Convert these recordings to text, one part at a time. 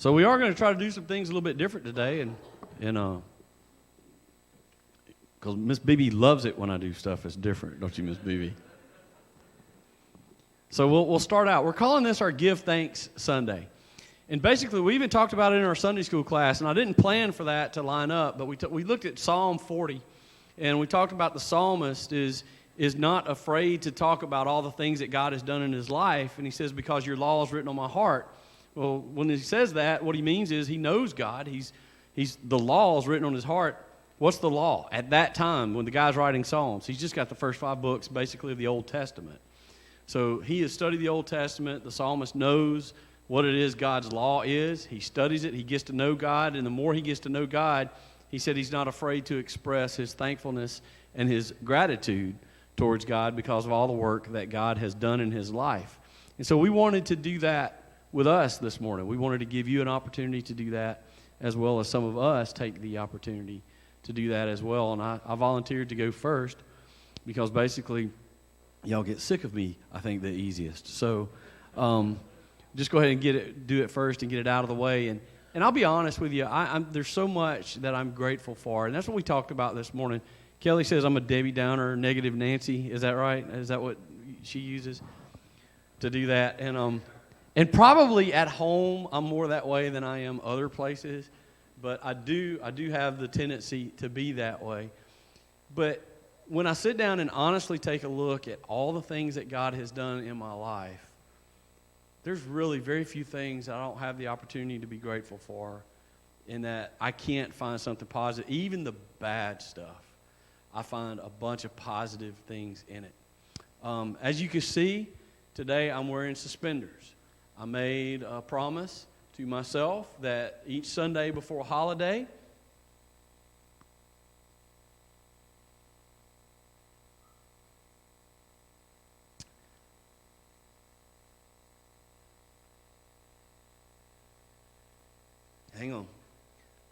So we are going to try to do some things a little bit different today, and because Miss BB loves it when I do stuff that's different, don't you, Miss BB? So we'll start out. We're calling this our Give Thanks Sunday. And basically, we even talked about it in our Sunday school class, and I didn't plan for that to line up, but we looked at Psalm 40, and we talked about the psalmist is not afraid to talk about all the things that God has done in his life, and he says, because your law is written on my heart. Well, when he says that, what he means is he knows God. He's the law is written on his heart. What's the law? At that time, when the guy's writing Psalms, he's just got the first 5 books, basically, of the Old Testament. So he has studied the Old Testament. The psalmist knows what it is God's law is. He studies it. He gets to know God, and the more he gets to know God, he said he's not afraid to express his thankfulness and his gratitude towards God because of all the work that God has done in his life. And so we wanted to do that with us this morning. We wanted to give you an opportunity to do that, as well as some of us take the opportunity to do that as well. And I volunteered to go first because basically y'all get sick of me, I think, the easiest. So just go ahead and do it first and get it out of the way. And I'll be honest with you, there's so much that I'm grateful for, and that's what we talked about this morning. Kelly says I'm a Debbie Downer, negative Nancy. Is that right? Is that what she uses to do that? And probably at home I'm more that way than I am other places, but I do have the tendency to be that way. But when I sit down and honestly take a look at all the things that God has done in my life, there's really very few things I don't have the opportunity to be grateful for, in that I can't find something positive. Even the bad stuff, I find a bunch of positive things in it. As you can see, today I'm wearing suspenders. I made a promise to myself that each Sunday before a holiday,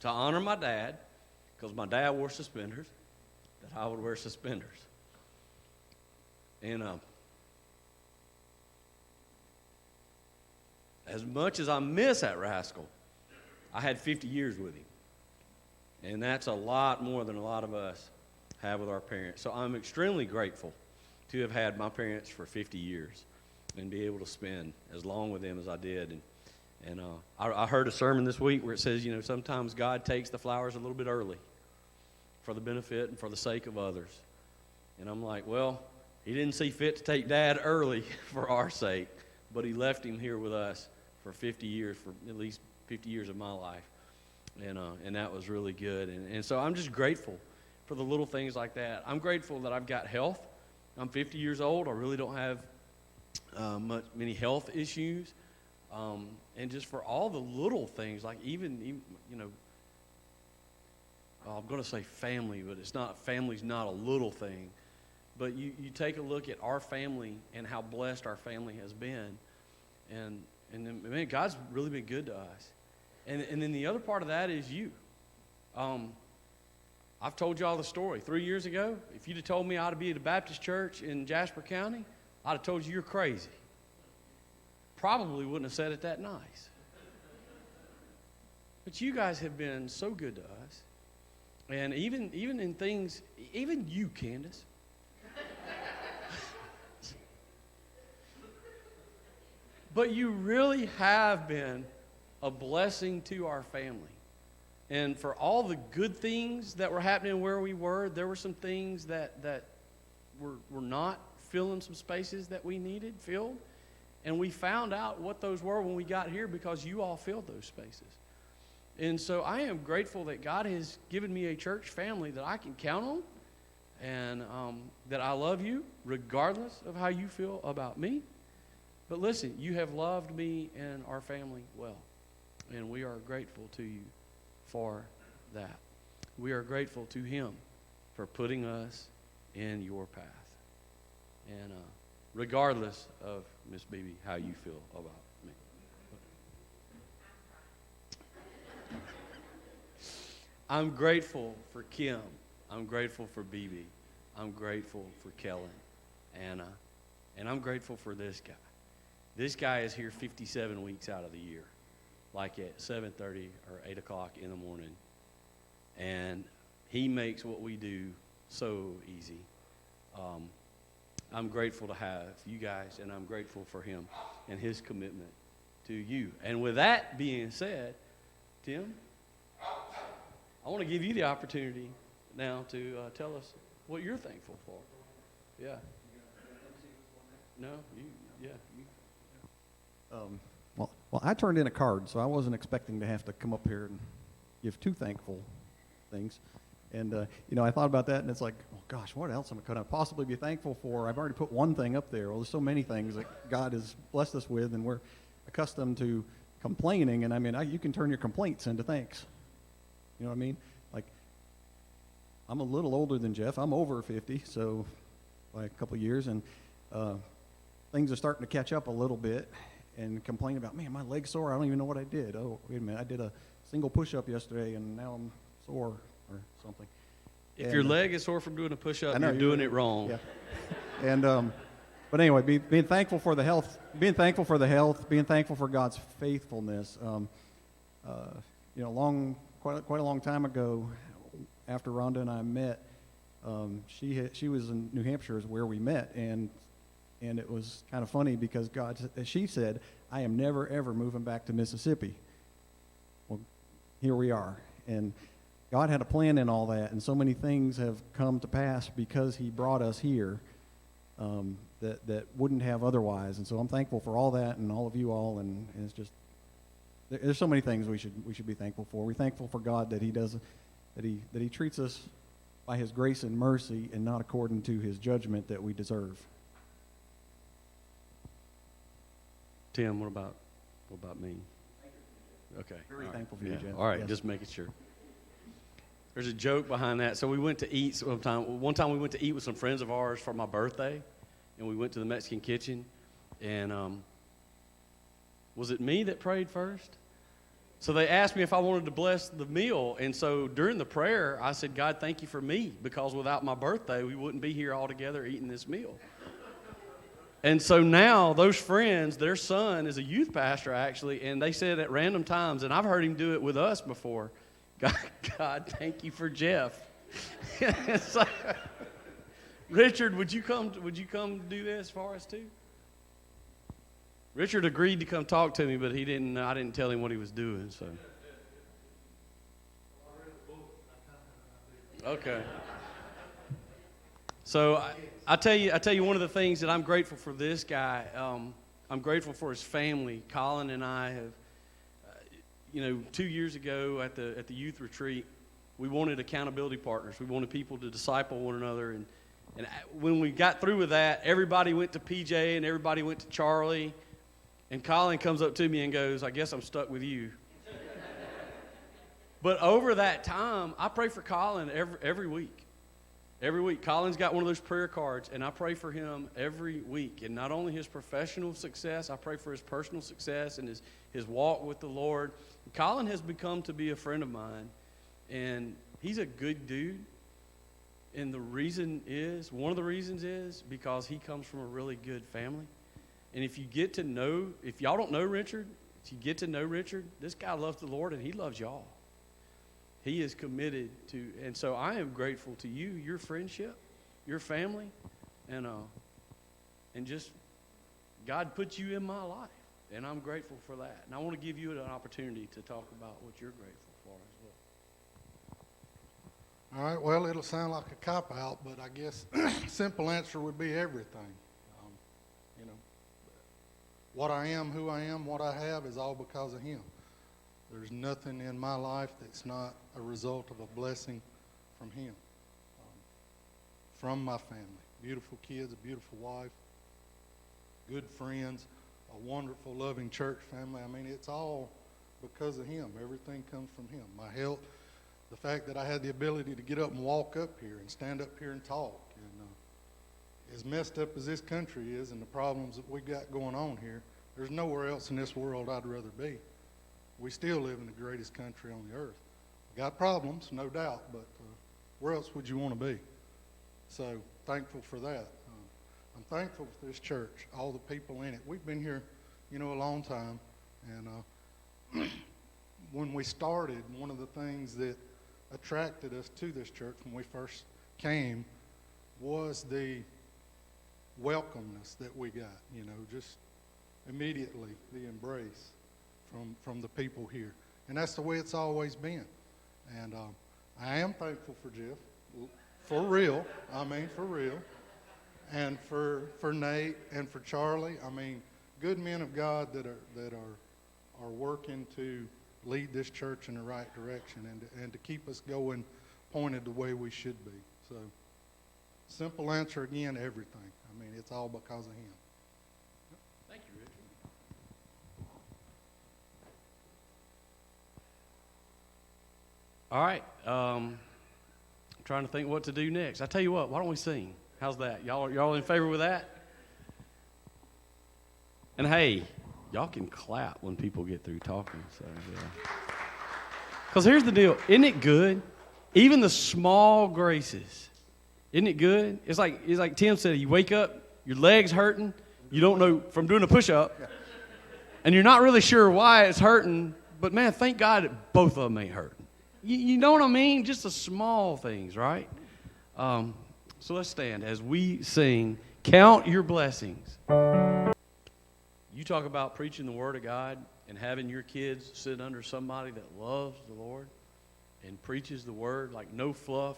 to honor my dad, because my dad wore suspenders, that I would wear suspenders. And as much as I miss that rascal, I had 50 years with him. And that's a lot more than a lot of us have with our parents. So I'm extremely grateful to have had my parents for 50 years and be able to spend as long with them as I did. And I heard a sermon this week where it says, sometimes God takes the flowers a little bit early for the benefit and for the sake of others. And I'm like, well, he didn't see fit to take Dad early for our sake, but he left him here with us for 50 years, for at least 50 years of my life. And that was really good. And so I'm just grateful for the little things like that. I'm grateful that I've got health. I'm 50 years old. I really don't have many health issues. And just for all the little things, like even I'm going to say family, but family's not a little thing. But you take a look at our family and how blessed our family has been. And man, God's really been good to us. And then the other part of that is you. I've told y'all the story. 3 years ago, if you'd have told me I ought to be at a Baptist church in Jasper County, I'd have told you you're crazy. Probably wouldn't have said it that nice. But you guys have been so good to us. And even in things, even you, Candace. But you really have been a blessing to our family. And for all the good things that were happening where we were, there were some things that were not filling some spaces that we needed filled. And we found out what those were when we got here because you all filled those spaces. And so I am grateful that God has given me a church family that I can count on, and that I love you regardless of how you feel about me. But listen, you have loved me and our family well, and we are grateful to you for that. We are grateful to Him for putting us in your path. And regardless of, Miss BB, how you feel about me. I'm grateful for Kim. I'm grateful for BB. I'm grateful for Kellen, Anna, and I'm grateful for this guy. This guy is here 57 weeks out of the year. like at 7:30 or 8 o'clock in the morning. And he makes what we do so easy. I'm grateful to have you guys, and I'm grateful for him and his commitment to you. And with that being said, Tim, I want to give you the opportunity now to tell us what you're thankful for. Yeah. No, you. Well, I turned in a card, so I wasn't expecting to have to come up here and give two thankful things. And, I thought about that, and it's like, oh, gosh, what else could I possibly be thankful for? I've already put one thing up there. Well, there's so many things that God has blessed us with, and we're accustomed to complaining. And, you can turn your complaints into thanks. You know what I mean? Like, I'm a little older than Jeff. I'm over 50, so by a couple of years, and things are starting to catch up a little bit, and complain about, man, my leg's sore. I don't even know what I did. Oh, wait a minute. I did a single push-up yesterday, and now I'm sore or something. If your leg is sore from doing a push-up, you're doing it wrong. Yeah. And but anyway, being thankful for the health, being thankful for God's faithfulness. Quite a long time ago, after Rhonda and I met, she was in New Hampshire, is where we met, and it was kind of funny because she said, "I am never ever moving back to Mississippi." Well, here we are, and God had a plan in all that, and so many things have come to pass because He brought us here that wouldn't have otherwise. And so I'm thankful for all that and all of you all, and it's just there's so many things we should be thankful for. We're thankful for God that He treats us by His grace and mercy and not according to His judgment that we deserve. Tim, what about me? Okay. Very thankful for you, Jeff. All right, yes. Just making sure. There's a joke behind that. So we went to eat sometime. One time we went to eat with some friends of ours for my birthday, and we went to the Mexican kitchen. And was it me that prayed first? So they asked me if I wanted to bless the meal. And so during the prayer, I said, God, thank you for me, because without my birthday, we wouldn't be here all together eating this meal. And so now those friends, their son is a youth pastor, actually, and they said at random times, and I've heard him do it with us before, God, thank you for Jeff. So, Richard, would you come do this for us too? Richard agreed to come talk to me, but I didn't tell him what he was doing. So. Okay. So I tell you one of the things that I'm grateful for this guy. I'm grateful for his family. Colin and I have. 2 years ago at the youth retreat, we wanted accountability partners. We wanted people to disciple one another. And when we got through with that, everybody went to PJ and everybody went to Charlie. And Colin comes up to me and goes, I guess I'm stuck with you. But over that time, I pray for Colin every week. Every week. Colin's got one of those prayer cards, and I pray for him every week. And not only his professional success, I pray for his personal success and his walk with the Lord. Colin has become to be a friend of mine, and he's a good dude. And one of the reasons is because he comes from a really good family. And if y'all don't know Richard, if you get to know Richard, this guy loves the Lord and he loves y'all. He is committed to, and so I am grateful to you, your friendship, your family, and just God put you in my life. And I'm grateful for that. And I want to give you an opportunity to talk about what you're grateful for as well. All right, well, it'll sound like a cop-out, but I guess simple answer would be everything. What I am, who I am, what I have is all because of Him. There's nothing in my life that's not a result of a blessing from Him, from my family. Beautiful kids, a beautiful wife, good friends, a wonderful, loving church family. It's all because of Him. Everything comes from Him. My health, the fact that I had the ability to get up and walk up here and stand up here and talk. And as messed up as this country is and the problems that we got going on here, there's nowhere else in this world I'd rather be. We still live in the greatest country on the earth. Got problems, no doubt, but where else would you want to be? So thankful for that. I'm thankful for this church, all the people in it. We've been here, a long time, and when we started, one of the things that attracted us to this church when we first came was the welcomeness that we got, just immediately the embrace from the people here. And that's the way it's always been. And I am thankful for Jeff, for real, for real. And for Nate and for Charlie, good men of God that are working to lead this church in the right direction and to keep us going pointed the way we should be. So, simple answer again, everything. It's all because of him. Thank you, Richard. All right. I'm trying to think what to do next. I tell you what, why don't we sing? How's that? Y'all in favor with that? And hey, y'all can clap when people get through talking. So, yeah. Because here's the deal. Isn't it good? Even the small graces. Isn't it good? It's like Tim said, you wake up, your leg's hurting, you don't know from doing a push-up, and you're not really sure why it's hurting, but man, thank God that both of them ain't hurting. You know what I mean? Just the small things, right? So let's stand as we sing, Count Your Blessings. You talk about preaching the Word of God and having your kids sit under somebody that loves the Lord and preaches the Word, like no fluff,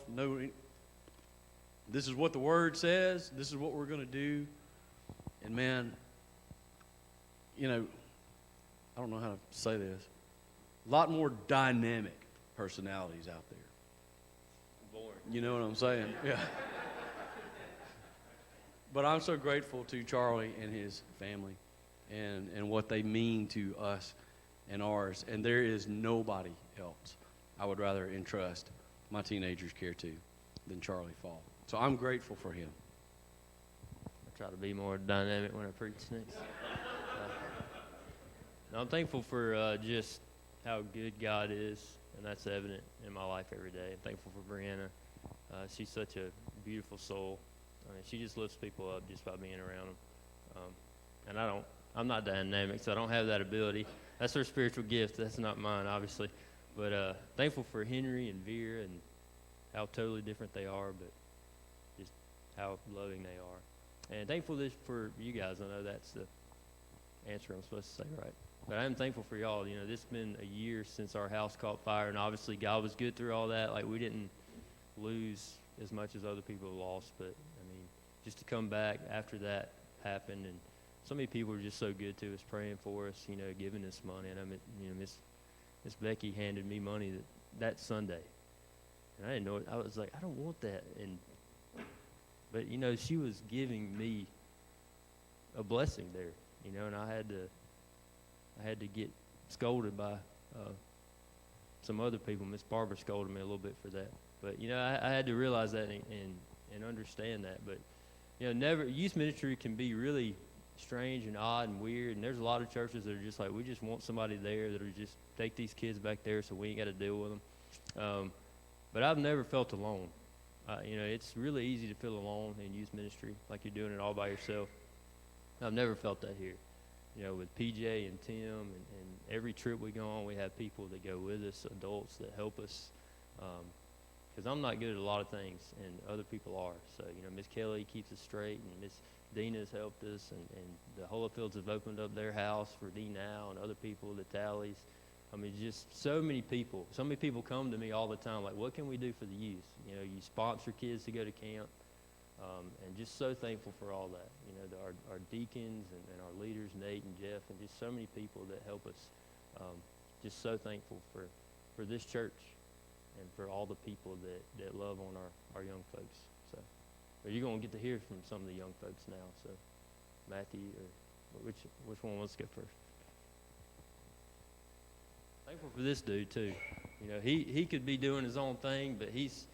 this is what the Word says, this is what we're going to do. And man, I don't know how to say this, a lot more dynamic personalities out there. Boring. You know what I'm saying? Yeah. But I'm so grateful to Charlie and his family and what they mean to us and ours. And there is nobody else I would rather entrust my teenagers' care to than Charlie Fall. So I'm grateful for him. I'll try to be more dynamic when I preach next. I'm thankful for just how good God is, and that's evident in my life every day. I'm thankful for Brianna. She's such a beautiful soul. She just lifts people up just by being around them. And I'm not dynamic, so I don't have that ability. That's her spiritual gift. That's not mine, obviously. But thankful for Henry and Vera and how totally different they are, but just how loving they are. And thankful for you guys. I know that's the answer I'm supposed to say, right? But I am thankful for y'all. This has been a year since our house caught fire, and obviously God was good through all that. Like, we didn't lose as much as other people lost, but, just to come back after that happened, and so many people were just so good to us, praying for us, giving us money. And Miss Becky handed me money that Sunday, and I didn't know it. I was like, I don't want that, but she was giving me a blessing there, and I had to get scolded by some other people. Miss Barbara scolded me a little bit for that, but I had to realize that and understand that. But youth ministry can be really strange and odd and weird, and there's a lot of churches that are just like, we just want somebody there that'll just take these kids back there so we ain't got to deal with them. But I've never felt alone. It's really easy to feel alone in youth ministry, like you're doing it all by yourself. I've never felt that here. With PJ and Tim and every trip we go on, we have people that go with us, adults that help us. Because I'm not good at a lot of things, and other people are. So, Miss Kelly keeps us straight, and Miss Dina's helped us, and the Holofields have opened up their house for D now and other people, the Tallies. Just so many people. So many people come to me all the time, like, what can we do for the youth? You sponsor kids to go to camp, and just so thankful for all that. Our deacons and our leaders, Nate and Jeff, and just so many people that help us. Just so thankful for this church and for all the people that love on our young folks. So, but you're going to get to hear from some of the young folks now. So, Matthew, or which one wants to go first? Thankful for this dude too. He could be doing his own thing, but he's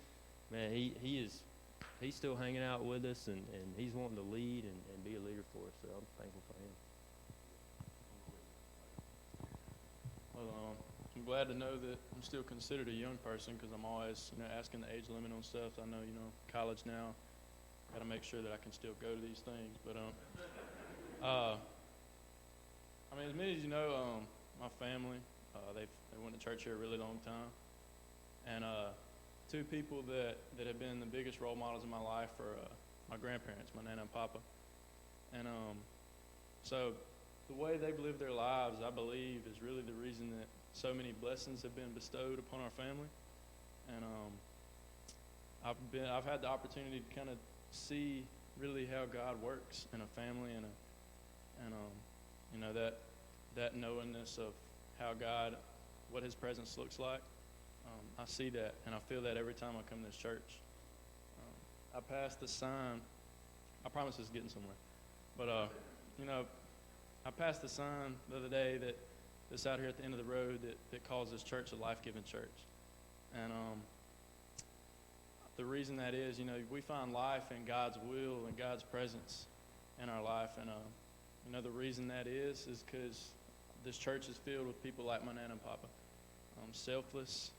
still hanging out with us, and he's wanting to lead and be a leader for us. So I'm thankful for him. Well, I'm glad to know that I'm still considered a young person, because I'm always, asking the age limit on stuff. I know, college now, got to make sure that I can still go to these things. But, as many as you know, my family, They went to church here a really long time. And two people that have been the biggest role models in my life are my grandparents, my Nana and Papa. And so the way they've lived their lives, I believe, is really the reason that so many blessings have been bestowed upon our family. And I've had the opportunity to kind of see really how God works in a family, and you know, that knowingness of how God, what His presence looks like. I see that, and I feel that every time I come to this church. I passed the sign. I promise it's getting somewhere. But, you know, I passed the sign the other day that's out here at the end of the road that calls this church a life-giving church. And the reason that is, you know, we find life in God's will and God's presence in our life. And, you know, the reason that is because this church is filled with people like my Nana and Papa. Selfless.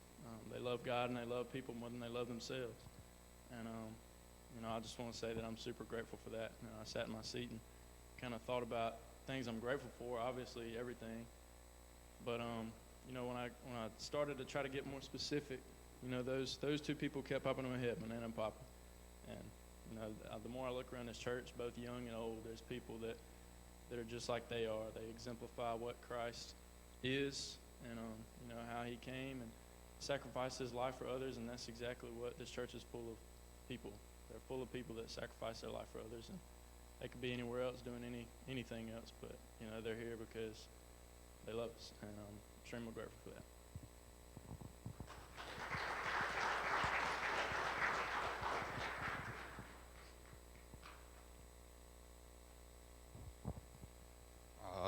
They love God and they love people more than they love themselves. And, you know, I just want to say that I'm super grateful for that. You know, I sat in my seat and kind of thought about things I'm grateful for, obviously everything. But, you know, when I started to try to get more specific, you know, those two people kept popping in my head, my Nana and Papa. And, you know, the more I look around this church, both young and old, there's people that are just like they are. They exemplify what Christ is and, you know, how He came and sacrificed His life for others, and that's exactly what this church is full of people. They're full of people that sacrifice their life for others, and they could be anywhere else doing anything else, but, you know, they're here because they love us, and I'm extremely grateful for that.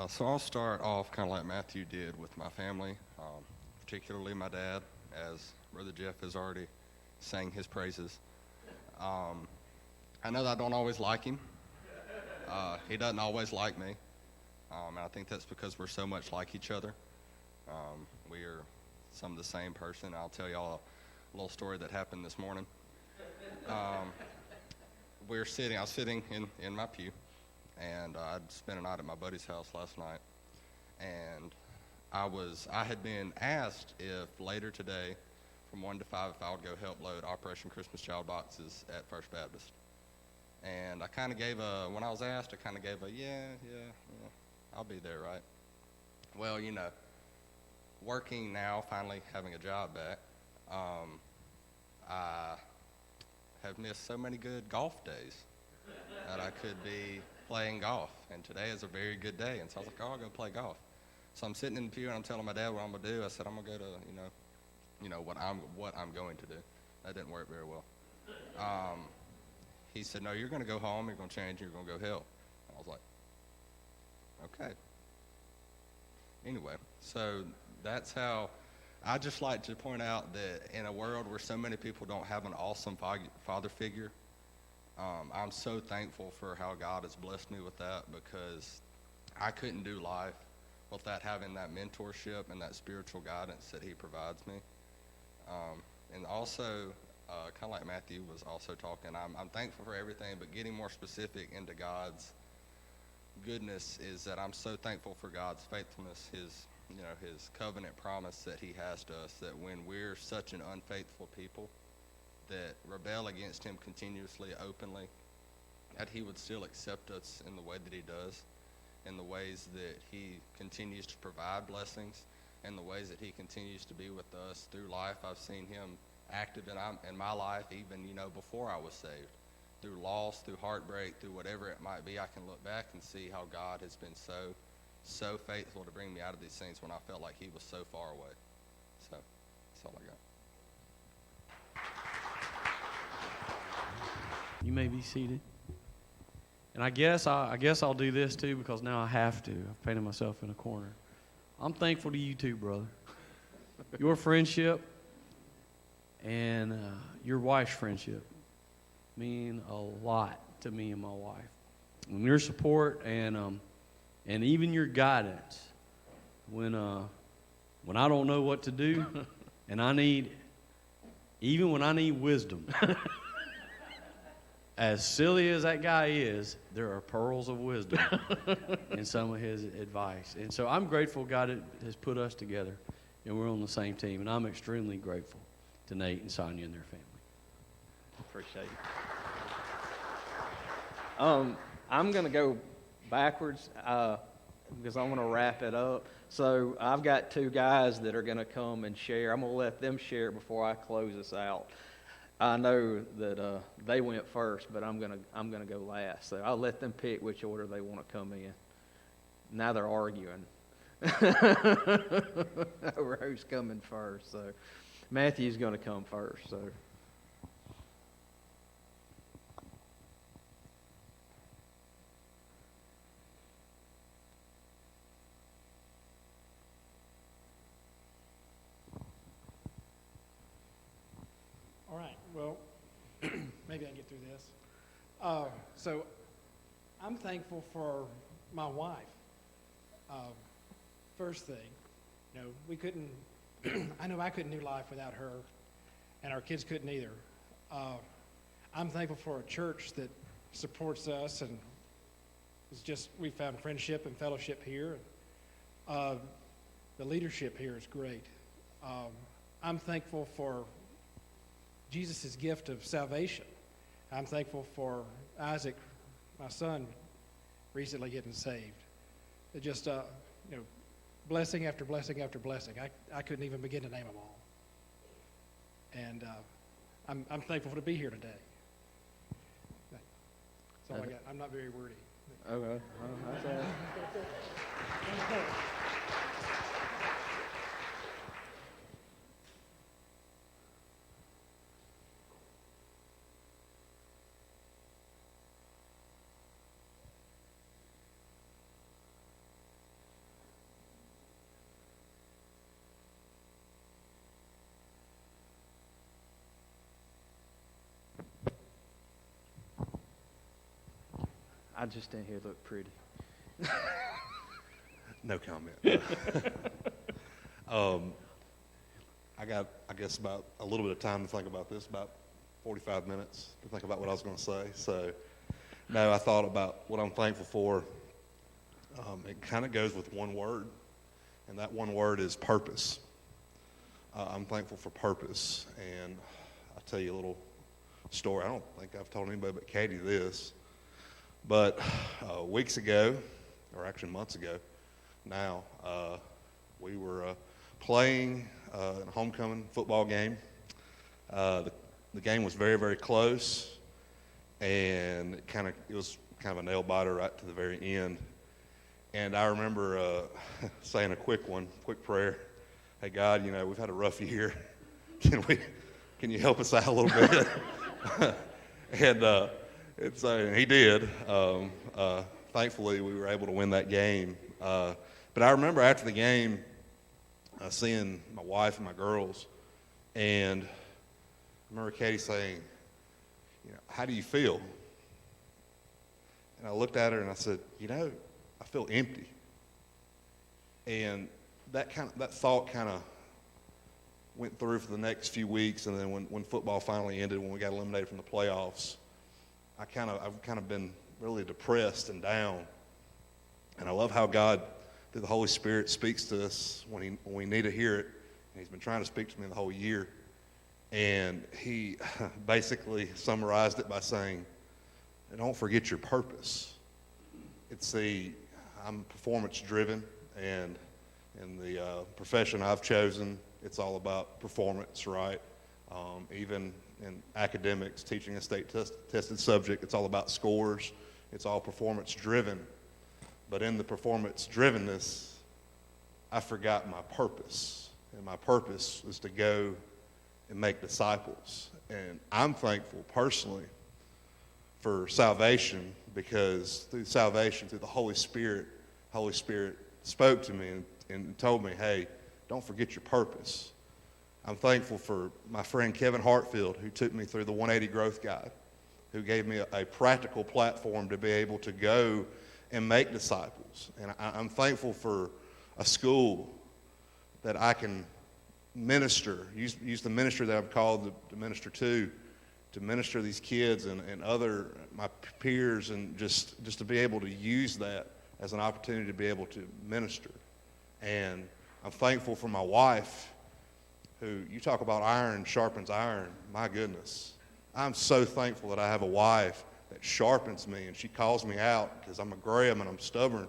So I'll start off kind of like Matthew did with my family, particularly my dad, as Brother Jeff has already sang his praises. I know that I don't always like him. He doesn't always like me, and I think that's because we're so much like each other. We are some of the same person. I'll tell y'all a little story that happened this morning. I was sitting in my pew, and I'd spent a night at my buddy's house last night, and I had been asked if later today, from 1 to 5, if I would go help load Operation Christmas Child boxes at First Baptist. And I kind of when I was asked, I kind of gave yeah, I'll be there, right? Well, you know, working now, finally having a job back, I have missed so many good golf days that I could be playing golf, and today is a very good day, and so I was like, oh, I'll go play golf. So I'm sitting in the pew, and I'm telling my dad what I'm going to do. I said, I'm going to go to, what I'm going to do. That didn't work very well. He said, no, you're going to go home, you're going to change, you're going to go help. I was like, okay. Anyway, so that's how I just like to point out that in a world where so many people don't have an awesome father figure, I'm so thankful for how God has blessed me with that, because I couldn't do life without having that mentorship and that spiritual guidance that He provides me. And also, kind of like Matthew was also talking, I'm thankful for everything, but getting more specific into God's goodness is that I'm so thankful for God's faithfulness, His covenant promise that He has to us, that when we're such an unfaithful people that rebel against Him continuously, openly, that He would still accept us in the way that He does, in the ways that He continues to provide blessings, in the ways that He continues to be with us through life. I've seen Him active in my life even, before I was saved. Through loss, through heartbreak, through whatever it might be, I can look back and see how God has been so faithful to bring me out of these things when I felt like He was so far away. So, that's all I got. You may be seated. And I guess I'll do this too, because now I have to. I've painted myself in a corner. I'm thankful to you too, brother. Your friendship and your wife's friendship mean a lot to me and my wife. And your support and even your guidance when I don't know what to do, and when I need wisdom. As silly as that guy is, there are pearls of wisdom in some of his advice. And so I'm grateful God has put us together. and we're on the same team. And I'm extremely grateful to Nate and Sonia and their family. Appreciate it. I'm going to go backwards because I want to wrap it up. So I've got two guys that are going to come and share. I'm going to let them share before I close this out. I know that they went first, but I'm gonna go last. So I'll let them pick which order they want to come in. Now they're arguing over who's coming first. So Matthew's going to come first. So. All right, well, maybe I can get through this. So I'm thankful for my wife. First thing, we couldn't, I know I couldn't do life without her, and our kids couldn't either. I'm thankful for a church that supports us, and we found friendship and fellowship here. The leadership here is great. I'm thankful for Jesus' gift of salvation. I'm thankful for Isaac, my son, recently getting saved. It just, blessing after blessing after blessing. I couldn't even begin to name them all. And I'm thankful to be here today. That's all I got. I'm not very wordy. Okay. Well, that's all right. I just didn't hear it look pretty. No comment. I got, I guess, about a little bit of time to think about this, about 45 minutes to think about what I was going to say. So, no, I thought about what I'm thankful for. It kind of goes with one word, and that one word is purpose. I'm thankful for purpose, and I'll tell you a little story. I don't think I've told anybody but Katie this, but weeks ago, or actually months ago now, we were playing in a homecoming football game. The game was very, very close, and it was kind of a nail biter right to the very end. And I remember saying a quick prayer. Hey God, we've had a rough year. Can you help us out a little bit? And he did. Thankfully, we were able to win that game. But I remember after the game, seeing my wife and my girls, and I remember Katie saying, how do you feel? And I looked at her and I said, I feel empty. And that thought kind of went through for the next few weeks, and then when football finally ended, when we got eliminated from the playoffs, I've kind of been really depressed and down. And I love how God, through the Holy Spirit, speaks to us when we need to hear it. And He's been trying to speak to me the whole year. And He basically summarized it by saying, don't forget your purpose. I'm performance driven, and in the profession I've chosen, it's all about performance, right? Even in academics, teaching a state tested subject, it's all about scores. It's all performance driven. But in the performance drivenness, I forgot my purpose. And my purpose is to go and make disciples. And I'm thankful personally for salvation, because through salvation, through the Holy Spirit spoke to me and told me, hey, don't forget your purpose. I'm thankful for my friend Kevin Hartfield, who took me through the 180 Growth Guide, who gave me a practical platform to be able to go and make disciples. And I'm thankful for a school that I can minister, use the ministry that I've called to minister to minister these kids and other my peers, and just to be able to use that as an opportunity to be able to minister. And I'm thankful for my wife, who, you talk about iron sharpens iron. My goodness. I'm so thankful that I have a wife that sharpens me, and she calls me out because I'm a Graham and I'm stubborn,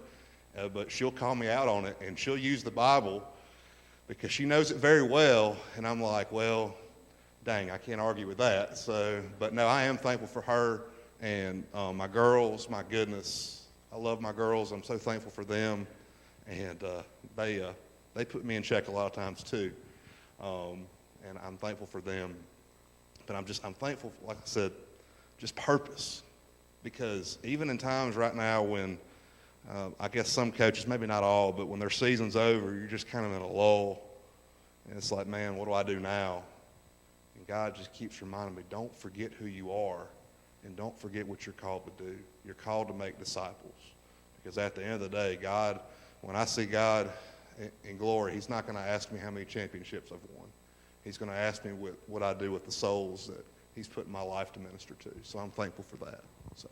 but she'll call me out on it, and she'll use the Bible because she knows it very well, and I'm like, well, dang, I can't argue with that. So, but no, I am thankful for her and my girls. My goodness, I love my girls. I'm so thankful for them, and they put me in check a lot of times too, and I'm thankful for them. But I'm thankful, like I said, just purpose, because even in times right now when I guess some coaches, maybe not all, but when their season's over, you're just kind of in a lull, and it's like, man, what do I do now? And God just keeps reminding me, don't forget who you are, and don't forget what you're called to do. You're called to make disciples, because at the end of the day, God, when I see God in glory, he's not going to ask me how many championships I've won. He's going to ask me what I do with the souls that he's put in my life to minister to. So I'm thankful for that. So.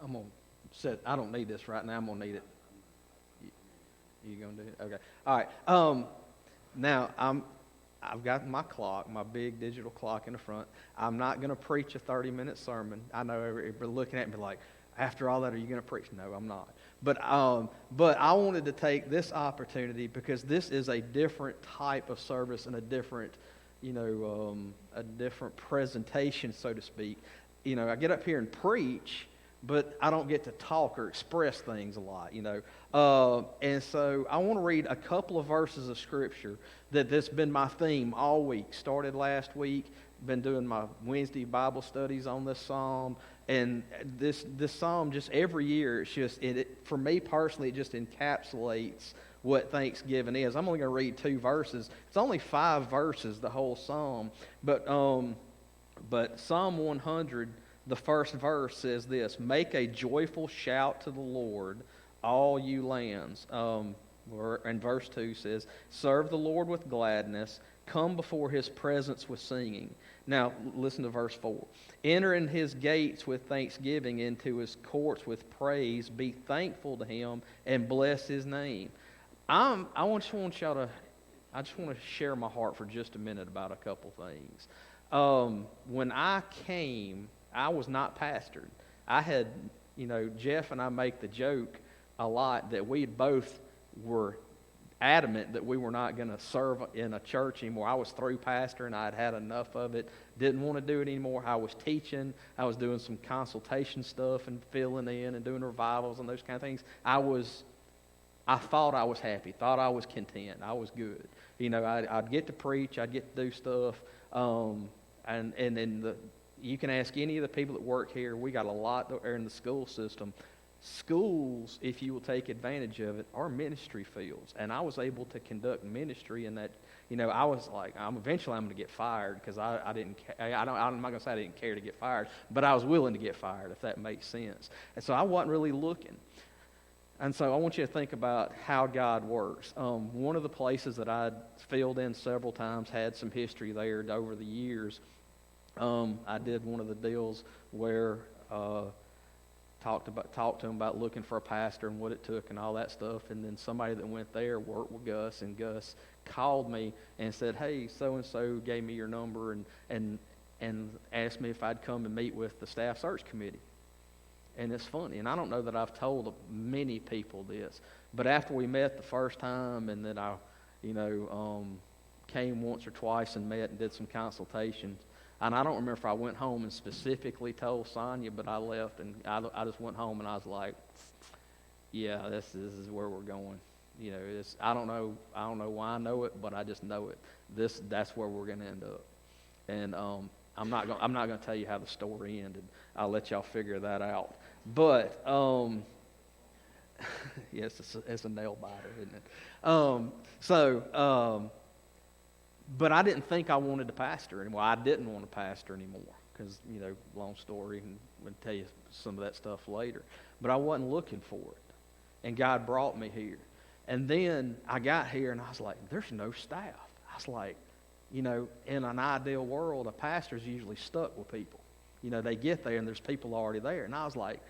I'm going to set, I don't need this right now. I'm going to need it. You going to do it? Okay. All right. Now, I've got my clock, my big digital clock in the front. I'm not going to preach a 30-minute sermon. I know everybody looking at me like, after all that, are you going to preach? No, I'm not. But I wanted to take this opportunity because this is a different type of service and a different, a different presentation, so to speak. I get up here and preach, but I don't get to talk or express things a lot, And so I want to read a couple of verses of Scripture that's been my theme all week. Started last week, been doing my Wednesday Bible studies on this psalm. And this psalm, just every year, it's just, for me personally, it just encapsulates what Thanksgiving is. I'm only going to read 2 verses. It's only 5 verses, the whole psalm. But Psalm 100, the first verse says this: "Make a joyful shout to the Lord, all you lands." And verse 2 says, "Serve the Lord with gladness. Come before his presence with singing." Now, listen to verse 4. "Enter in his gates with thanksgiving, into his courts with praise. Be thankful to him and bless his name." I just want to share my heart for just a minute about a couple things. When I came, I was not pastored. I had, Jeff and I make the joke a lot that we both were adamant that we were not going to serve in a church anymore. I was through pastoring. I had had enough of it. Didn't want to do it anymore. I was teaching. I was doing some consultation stuff and filling in and doing revivals and those kind of things. I thought I was happy. Thought I was content. I was good. I'd get to preach. I'd get to do stuff. And then you can ask any of the people that work here. We got a lot that are in the school system. Schools, if you will take advantage of it, are ministry fields. And I was able to conduct ministry in that, I was like, eventually I'm going to get fired because I didn't, I'm not going to say I didn't care to get fired, but I was willing to get fired, if that makes sense. And so I wasn't really looking. And so I want you to think about how God works. One of the places that I'd filled in several times, had some history there over the years. I did one of the deals where talked to him about looking for a pastor and what it took and all that stuff. And then somebody that went there worked with Gus, and Gus called me and said, "Hey, so-and-so gave me your number and asked me if I'd come and meet with the staff search committee." And it's funny, and I don't know that I've told many people this, but after we met the first time, and then I, came once or twice and met and did some consultations, and I don't remember if I went home and specifically told Sonia, but I left and I just went home and I was like, "Yeah, this is where we're going." I don't know why I know it, but I just know it. That's where we're going to end up, and I'm not going to tell you how the story ended. I'll let y'all figure that out. But yes, it's a nail biter, isn't it? But I didn't think I wanted to pastor anymore. I didn't want to pastor anymore because, long story, and I'll tell you some of that stuff later. But I wasn't looking for it, and God brought me here. And then I got here, and I was like, "There's no staff." I was like, in an ideal world, a pastor's usually stuck with people. They get there, and there's people already there. And I was like,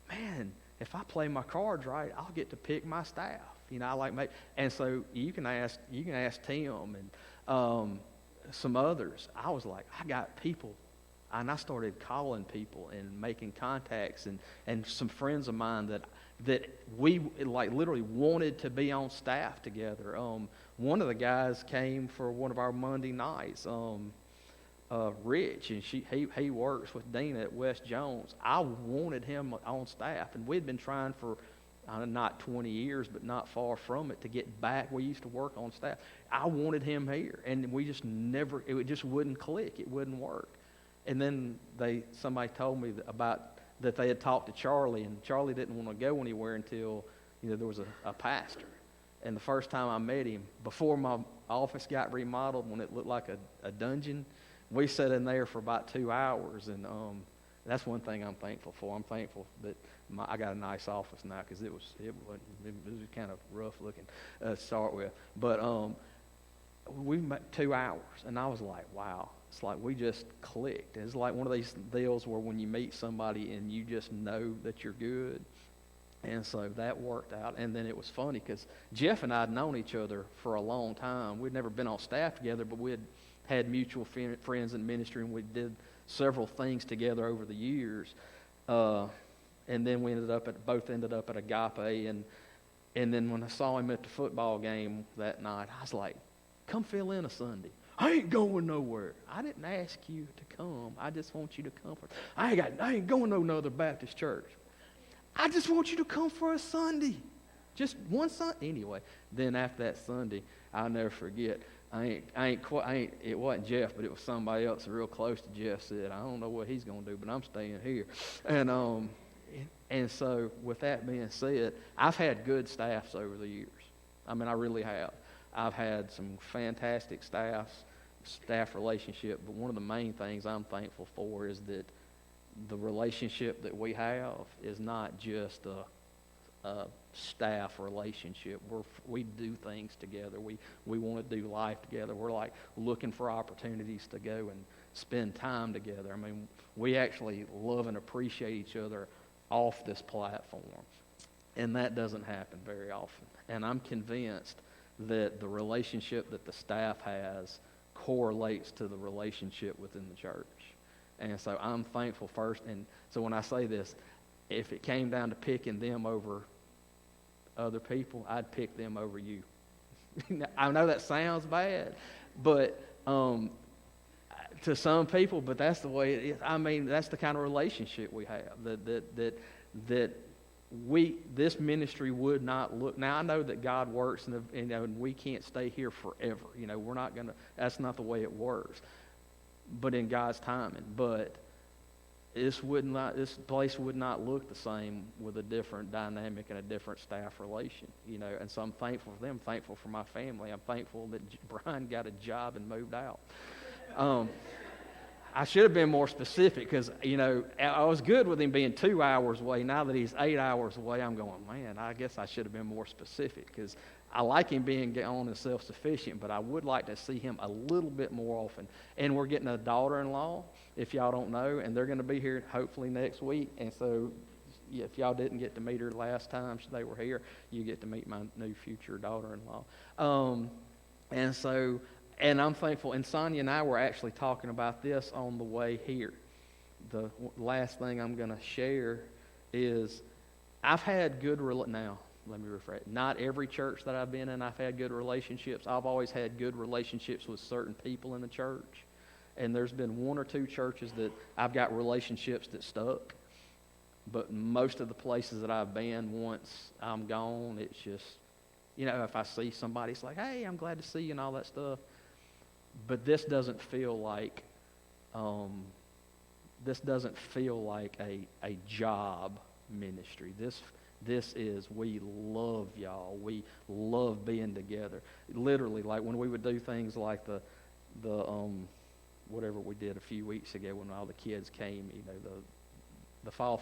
man, if I play my cards right, I'll get to pick my staff. You know, I like make, and so you can ask Tim and some others. I was like, I got people, and I started calling people and making contacts, and some friends of mine that we like literally wanted to be on staff together. One of the guys came for one of our Monday nights. Rich, and he works with Dina at West Jones. I wanted him on staff, and we'd been trying for not 20 years, but not far from it, to get back. We used to work on staff. I wanted him here, and we just never, it just wouldn't click. It wouldn't work. And then somebody told me that they had talked to Charlie, and Charlie didn't want to go anywhere until, there was a pastor. And the first time I met him, before my office got remodeled, when it looked like a dungeon, we sat in there for about 2 hours, and that's one thing I'm thankful for. I'm thankful that I got a nice office now, because it was kind of rough looking to start with. But we met 2 hours, and I was like, wow. It's like we just clicked. It's like one of these deals where when you meet somebody and you just know that you're good. And so that worked out. And then it was funny because Jeff and I had known each other for a long time. We'd never been on staff together, but we had mutual friends in ministry, and we did several things together over the years. And then we both ended up at Agape. And then when I saw him at the football game that night, I was like, come fill in a Sunday. I ain't going nowhere. I didn't ask you to come. I just want you to come. I ain't going to no other Baptist church. I just want you to come for a Sunday. Just one Sunday. Anyway, then after that Sunday, I'll never forget. It wasn't Jeff, but it was somebody else real close to Jeff said, I don't know what he's going to do, but I'm staying here. And so with that being said, I've had good staffs over the years. I mean, I really have. I've had some fantastic staff relationship, but one of the main things I'm thankful for is that the relationship that we have is not just a staff relationship. We do things together. We want to do life together. We're like looking for opportunities to go and spend time together. I mean, we actually love and appreciate each other off this platform, and that doesn't happen very often. And I'm convinced that the relationship that the staff has correlates to the relationship within the church. And so I'm thankful first. And so when I say this, if it came down to picking them over other people, I'd pick them over you. I know that sounds bad, but to some people, but that's the way it is. I mean, that's the kind of relationship we have, that this ministry would not look. Now I know that God works, and we can't stay here forever. We're not gonna. That's not the way it works. But in God's timing. But this place would not look the same with a different dynamic and a different staff relation. And so I'm thankful for them. I'm thankful for my family. I'm thankful that Brian got a job and moved out. I should have been more specific because, I was good with him being 2 hours away. Now that he's 8 hours away, I'm going, man, I guess I should have been more specific because I like him being gone and self-sufficient, but I would like to see him a little bit more often. And we're getting a daughter-in-law, if y'all don't know, and they're going to be here hopefully next week. And so if y'all didn't get to meet her last time they were here, you get to meet my new future daughter-in-law. And I'm thankful. And Sonia and I were actually talking about this on the way here. The last thing I'm going to share is I've had good now. Let me rephrase. Not every church that I've been in, I've had good relationships. I've always had good relationships with certain people in the church. And there's been one or two churches that I've got relationships that stuck. But most of the places that I've been, once I'm gone, it's just, if I see somebody, it's like, hey, I'm glad to see you and all that stuff. But this doesn't feel like a job ministry. This is, we love y'all. We love being together. Literally, like when we would do things like the whatever we did a few weeks ago when all the kids came, the fall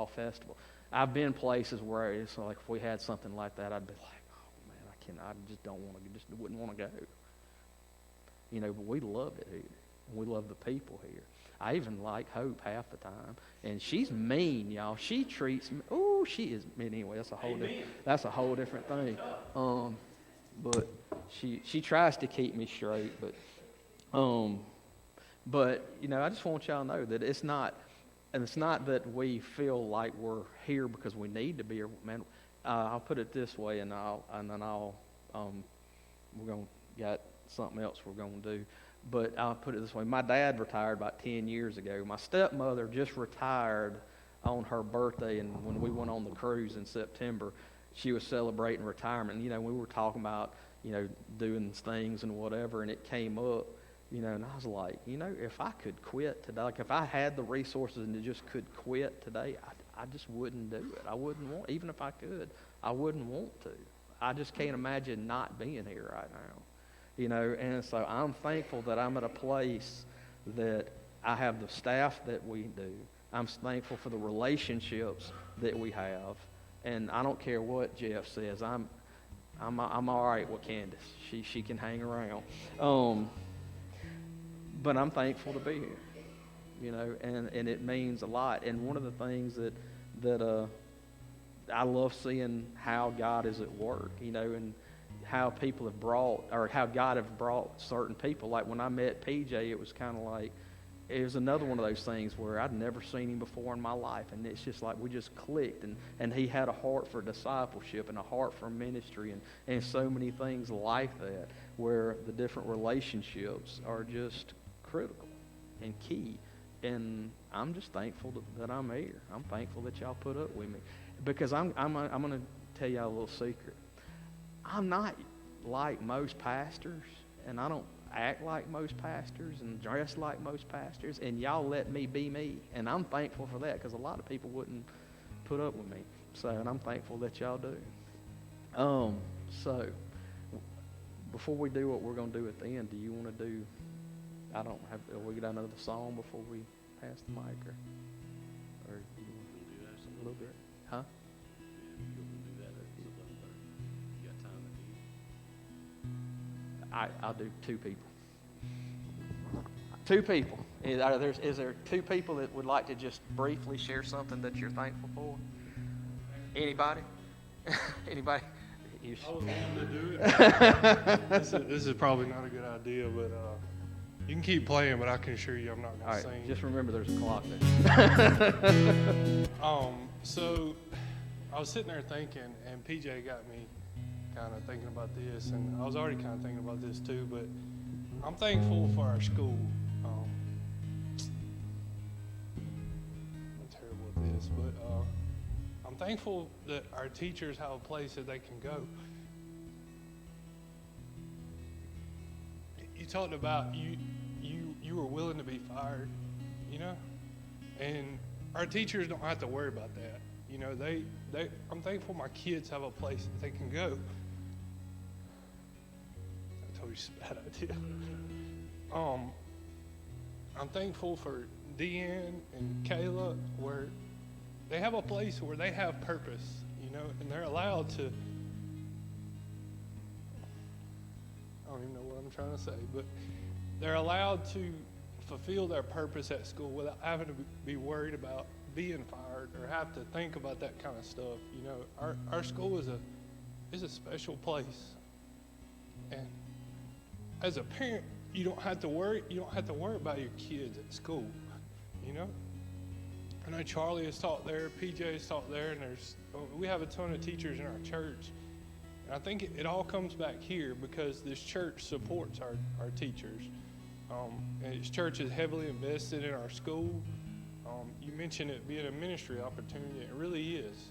festival. I've been places where it's like if we had something like that, I'd be like, oh man, I just don't want to, just wouldn't want to go. But we love it here. and we love the people here. I even like Hope half the time, and she's mean, y'all. She treats me. Oh, she is. Anyway, that's a whole different thing. But she tries to keep me straight, but you know, I just want y'all to know that it's not that we feel like we're here because we need to be here. Man, I'll put it this way, and we're gonna got something else we're gonna do. But I'll put it this way. My dad retired about 10 years ago. My stepmother just retired on her birthday, and when we went on the cruise in September, she was celebrating retirement. And, you know, we were talking about, you know, doing things and whatever, and it came up, you know, and I was like, you know, if I could quit today, like if I had the resources and just could quit today, I just wouldn't do it. I wouldn't want, even if I could, I wouldn't want to. I just can't imagine not being here right now. You know, and so I'm thankful that I'm at a place that I have the staff that we do. I'm thankful for the relationships that we have, and I don't care what Jeff says. I'm all right with Candace. She can hang around, but I'm thankful to be here. You know, and it means a lot. And one of the things that I love seeing how God is at work. You know, and how people have brought, or how God have brought certain people. Like when I met PJ, it was kind of like, it was another one of those things where I'd never seen him before in my life, and it's just like we just clicked, and he had a heart for discipleship and a heart for ministry and so many things like that, where the different relationships are just critical and key. And I'm just thankful that I'm here. I'm thankful that y'all put up with me, because I'm going to tell y'all a little secret. I'm not like most pastors, and I don't act like most pastors and dress like most pastors, and y'all let me be me, and I'm thankful for that, because a lot of people wouldn't put up with me. So, and I'm thankful that y'all do. So, before we do what we're going to do at the end, do you want to do, we got another song before we pass the mic, or do you want to do that a little bit? Huh? I'll do two people. Two people. Is there two people that would like to just briefly share something that you're thankful for? Anybody? Anybody? I was wanting to do it. This is probably not a good idea, but you can keep playing, but I can assure you I'm not going to sing. Just remember there's a clock there. So I was sitting there thinking, and PJ got me kind of thinking about this, and I was already kind of thinking about this too, but I'm thankful for our school. I'm terrible at this, but I'm thankful that our teachers have a place that they can go. You talked about you were willing to be fired, you know, and our teachers don't have to worry about that. You know, I'm thankful my kids have a place that they can go. I told you it's a bad idea. I'm thankful for Deanne and Kayla, where they have a place where they have purpose, you know, and they're allowed to, I don't even know what I'm trying to say, but they're allowed to fulfill their purpose at school without having to be worried about being fired or have to think about that kind of stuff. You know, our school is a special place, and as a parent, you don't have to worry about your kids at school. You know, I know Charlie has taught there, PJ has taught there, and we have a ton of teachers in our church. And I think it all comes back here because this church supports our teachers. And this church is heavily invested in our school. You mentioned it being a ministry opportunity. It really is.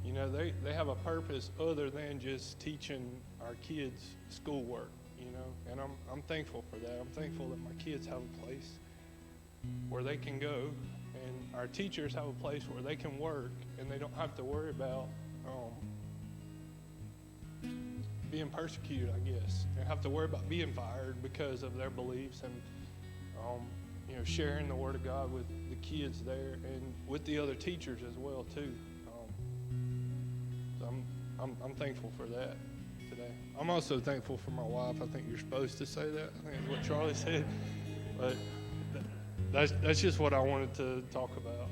You know, they have a purpose other than just teaching our kids schoolwork, you know, and I'm thankful for that. I'm thankful that my kids have a place where they can go, and our teachers have a place where they can work, and they don't have to worry about being persecuted, I guess. They have to worry about being fired because of their beliefs, and you know, sharing the Word of God with the kids there and with the other teachers as well too. So I'm thankful for that today. I'm also thankful for my wife. I think you're supposed to say that. I think that's what Charlie said. But that's just what I wanted to talk about.